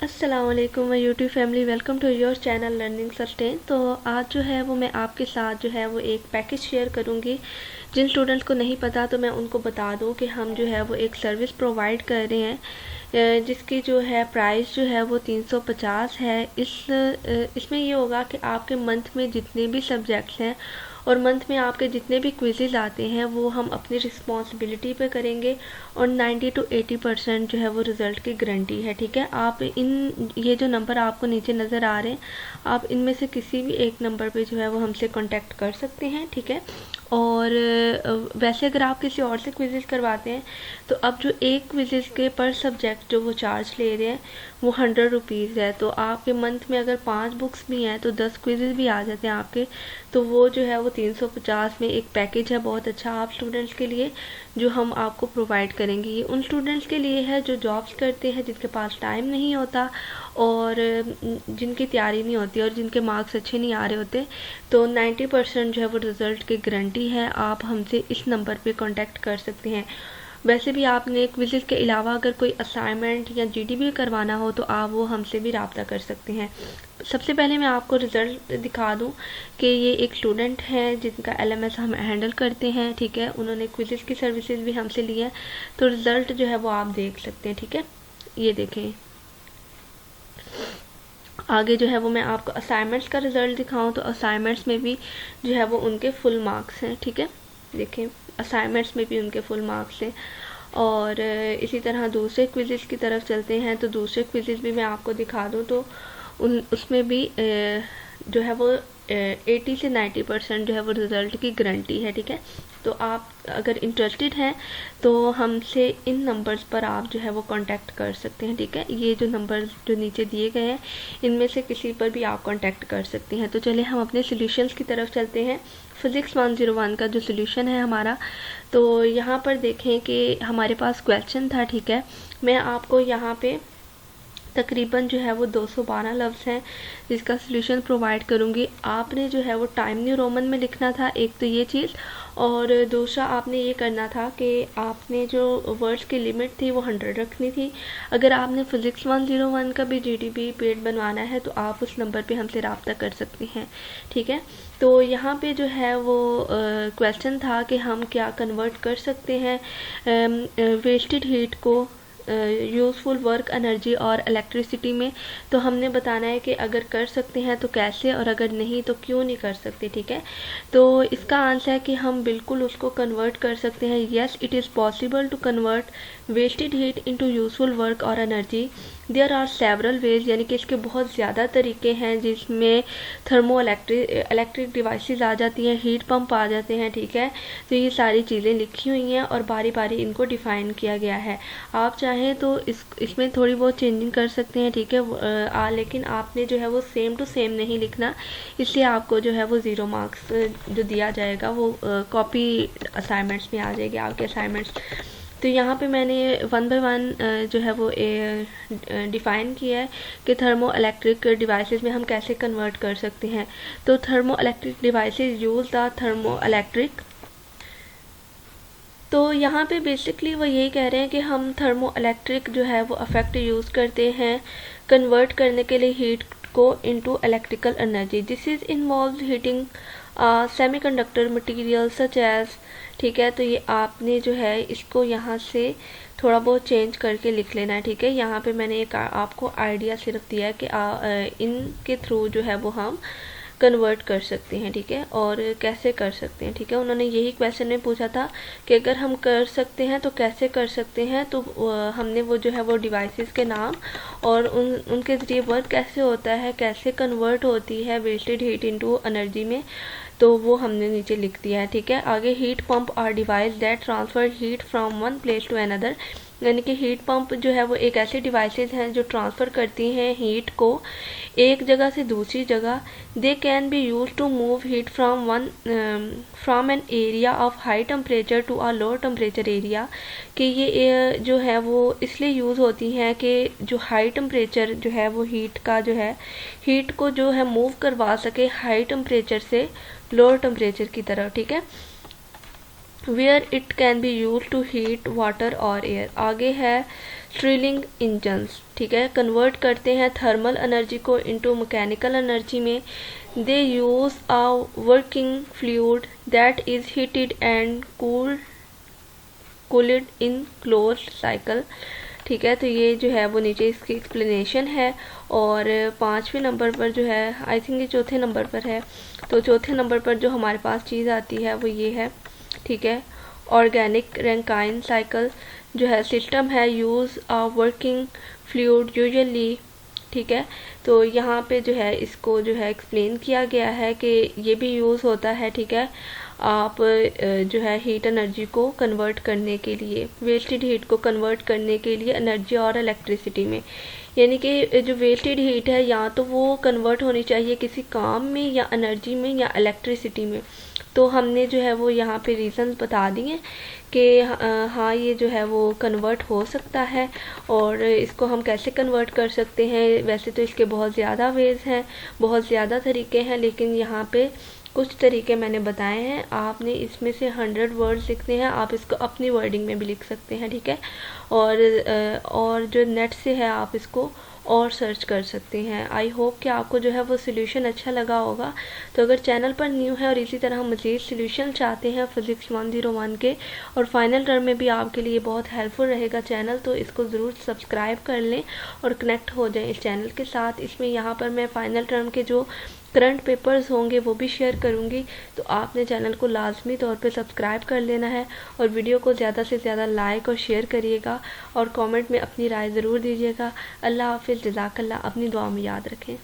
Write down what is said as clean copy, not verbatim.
अस्सलाम वालेकुम my YouTube family, welcome to your channel learning sustain. तो आज जो है वो मैं आपके साथ जो है वो एक पैकेज शेयर करूँगी। जिन स्टूडेंट्स को नहीं पता तो मैं उनको बता दूँ कि हम जो है वो एक सर्विस प्रोवाइड कर रहे हैं जिसकी जो है प्राइस जो है वो 350 है। इसमें ये होगा कि आपके मंथ में जितने भी सब्जेक्ट्स हैं और मंथ में आपके जितने भी क्विज़ेज़ आते हैं वो हम अपनी रिस्पॉन्सिबिलिटी पे करेंगे और 90 to 80% जो है वो रिज़ल्ट की गारंटी है। ठीक है, आप ये जो नंबर आपको नीचे नज़र आ रहे हैं, आप इनमें से किसी भी एक नंबर पे जो है वो हमसे कांटेक्ट कर सकते हैं। ठीक है, और वैसे अगर आप किसी और से क्विज़ेज़ करवाते हैं तो अब जो एक क्विज़ेज़ के पर सब्जेक्ट जो वो चार्ज ले रहे हैं वो 100 रुपीज़ है। तो आपके मंथ में अगर 5 बुक्स भी हैं तो 10 क्विज़ेज़ भी आ जाते हैं आपके, तो वो जो है वो 350 में एक पैकेज है बहुत अच्छा आप स्टूडेंट्स के लिए जो हम आपको प्रोवाइड करेंगे। ये उन स्टूडेंट्स के लिए है जो जॉब्स करते हैं, जिनके पास टाइम नहीं होता और जिनकी तैयारी नहीं होती और जिनके मार्क्स अच्छे नहीं आ रहे होते। तो 90% जो है वो रिज़ल्ट की गारंटी है। आप हमसे इस नंबर पे कांटेक्ट कर सकते हैं। वैसे भी आपने क्विज़ेस के अलावा अगर कोई असाइनमेंट या जीडीबी करवाना हो तो आप वो हमसे भी रब्ता कर सकते हैं। सबसे पहले मैं आपको रिज़ल्ट दिखा दूं कि ये एक स्टूडेंट है जिनका एलएमएस हम हैंडल करते हैं। ठीक है, उन्होंने क्विज़ेस की सर्विसेज भी हमसे ली है, तो रिज़ल्ट जो है वो आप देख सकते हैं। ठीक है, ये देखें। आगे जो है वो मैं आपको असाइनमेंट्स का रिज़ल्ट दिखाऊं तो असाइनमेंट्स में भी जो है वो उनके फुल मार्क्स हैं। ठीक है, देखें, असाइनमेंट्स में भी उनके फुल मार्क्स हैं। और इसी तरह दूसरे क्विज़ेस की तरफ चलते हैं तो दूसरे क्विज़ेस भी मैं आपको दिखा दूं तो उसमें भी जो है वो 80 से 90% जो है वो रिज़ल्ट की गारंटी है। ठीक है, तो आप अगर इंटरेस्टेड हैं तो हमसे इन नंबर्स पर आप जो है वो कांटेक्ट कर सकते हैं। ठीक है, ये जो नंबर जो नीचे दिए गए हैं इनमें से किसी पर भी आप कांटेक्ट कर सकते हैं। तो चलिए हम अपने सॉल्यूशंस की तरफ चलते हैं। फिज़िक्स 101 का जो सॉल्यूशन है हमारा, तो यहाँ पर देखें कि हमारे पास क्वेश्चन था। ठीक है, मैं आपको यहाँ पे तकरीबन जो है वो 212 लफ्ज़ हैं जिसका सॉल्यूशन प्रोवाइड करूँगी। आपने जो है वो टाइम न्यू रोमन में लिखना था, एक तो ये चीज़, और दूसरा आपने ये करना था कि आपने जो वर्ड्स की लिमिट थी वो 100 रखनी थी। अगर आपने फिज़िक्स 101 का भी जीडीबी पेड बनवाना है तो आप उस नंबर पे हमसे रब्ता कर सकते हैं। ठीक है, तो यहाँ पे जो है वो क्वेश्चन था कि हम क्या कन्वर्ट कर सकते हैं वेस्टेड हीट को यूज़फुल वर्क एनर्जी और इलेक्ट्रिसिटी में। तो हमने बताना है कि अगर कर सकते हैं तो कैसे और अगर नहीं तो क्यों नहीं कर सकते। ठीक है, तो इसका आंसर है कि हम बिल्कुल उसको कन्वर्ट कर सकते हैं। Yes, it is possible to convert wasted heat into useful work और energy. There are several ways, यानी कि इसके बहुत ज़्यादा तरीके हैं जिसमें थर्मो इलेक्ट्रिक डिवाइसेस आ जाती हैं, हीट पंप आ जाते हैं। ठीक है, तो ये सारी चीज़ें लिखी हुई हैं और बारी बारी इनको डिफ़ाइन किया गया है। आप चाहें तो इसमें थोड़ी बहुत चेंजिंग कर सकते हैं। ठीक है, लेकिन आपने जो है वो सेम टू सेम नहीं लिखना, इसलिए आपको जो है वो 0 मार्क्स जो दिया जाएगा वो कॉपी असाइनमेंट्स में आ जाएगी आपके असाइनमेंट्स। तो यहाँ पे मैंने 1 बाय 1 जो है वो डिफ़ाइन किया है कि थर्मो इलेक्ट्रिक डिवाइसेस में हम कैसे कन्वर्ट कर सकते हैं। तो thermo electric devices use the thermo electric, तो यहाँ पे बेसिकली वो यही कह रहे हैं कि हम थर्मो इलेक्ट्रिक जो है वो अफेक्ट यूज़ करते हैं कन्वर्ट करने के लिए हीट को into electrical energy. This is involve heating semiconductor material such as. ठीक है, तो ये आपने जो है इसको यहाँ से थोड़ा बहुत चेंज करके लिख लेना है। ठीक है, यहाँ पे मैंने एक आपको आइडिया सिर्फ दिया है कि इनके थ्रू जो है वो हम कन्वर्ट कर सकते हैं। ठीक है, और कैसे कर सकते हैं। ठीक है, उन्होंने यही क्वेश्चन में पूछा था कि अगर हम कर सकते हैं तो कैसे कर सकते हैं। तो हमने वो जो है वो डिवाइसेस के नाम और उनके ज़रिए वर्क कैसे होता है, कैसे कन्वर्ट होती है वेस्टेड हीट इनटू एनर्जी में, तो वो हमने नीचे लिख दिया है। ठीक है, आगे heat pump are device that transfer heat from one place to another, यानी कि हीट पंप जो है वो एक ऐसी डिवाइसेस हैं जो ट्रांसफ़र करती हैं हीट को एक जगह से दूसरी जगह। They can be use to move heat from an area of high temperature to a low temperature area, कि ये जो है वो इसलिए यूज़ होती हैं कि जो हाई टेम्परेचर जो है वो हीट का जो है हीट को जो है मूव करवा सके हाई टेम्परेचर से लोअर टेम्परेचर की तरफ। ठीक है, where it can be use to heat water और एयर। आगे है स्ट्रीलिंग इंजन्स, ठीक है, कन्वर्ट करते हैं थर्मल एनर्जी को इनटू मैकेनिकल एनर्जी में। They use a working fluid that is heated and cooled in closed cycle, ठीक है। तो ये जो है वो नीचे इसकी एक्सप्लेनेशन है। और 5वें नंबर पर जो है, आई थिंक ये चौथे नंबर पर है, तो चौथे नंबर पर जो हमारे पास चीज़ आती है वो ये है, ठीक है। ऑर्गेनिक रैंकाइन साइकिल जो है सिस्टम है, यूज़ अ वर्किंग फ्लूइड यूजुअली, ठीक है। तो यहाँ पे जो है इसको जो है एक्सप्लेन किया गया है कि ये भी यूज़ होता है, ठीक है, आप जो है हीट एनर्जी को कन्वर्ट करने के लिए, वेस्टेड हीट को कन्वर्ट करने के लिए एनर्जी और इलेक्ट्रिसिटी में। यानी कि जो वेस्टेड हीट है या तो वो कन्वर्ट होनी चाहिए किसी काम में या एनर्जी में या इलेक्ट्रिसिटी में। तो हमने जो है वो यहाँ पे रीज़न्स बता दिए कि हाँ ये जो है वो कन्वर्ट हो सकता है। और इसको हम कैसे कन्वर्ट कर सकते हैं, वैसे तो इसके बहुत ज़्यादा वेज हैं, बहुत ज़्यादा तरीके हैं, लेकिन यहाँ पे कुछ तरीके मैंने बताए हैं। आपने इसमें से 100 वर्ड्स लिखने हैं, आप इसको अपनी वर्डिंग में भी लिख सकते हैं, ठीक है। और जो नेट से है आप इसको और सर्च कर सकते हैं। आई होप कि आपको जो है वो सोल्यूशन अच्छा लगा होगा। तो अगर चैनल पर न्यू है और इसी तरह मज़ीद सोल्यूशन चाहते हैं फिज़िक्स 101 के और फाइनल टर्म में भी आपके लिए बहुत हेल्पफुल रहेगा चैनल, तो इसको ज़रूर सब्सक्राइब कर लें और कनेक्ट हो जाएं इस चैनल के साथ। इसमें यहाँ पर मैं फाइनल टर्म के जो करंट पेपर्स होंगे वो भी शेयर करूँगी, तो आपने चैनल को लाजमी तौर पे सब्सक्राइब कर लेना है और वीडियो को ज़्यादा से ज़्यादा लाइक और शेयर करिएगा और कमेंट में अपनी राय ज़रूर दीजिएगा। अल्लाह हाफिज़, जज़ाकल्लाह, अपनी दुआ में याद रखें।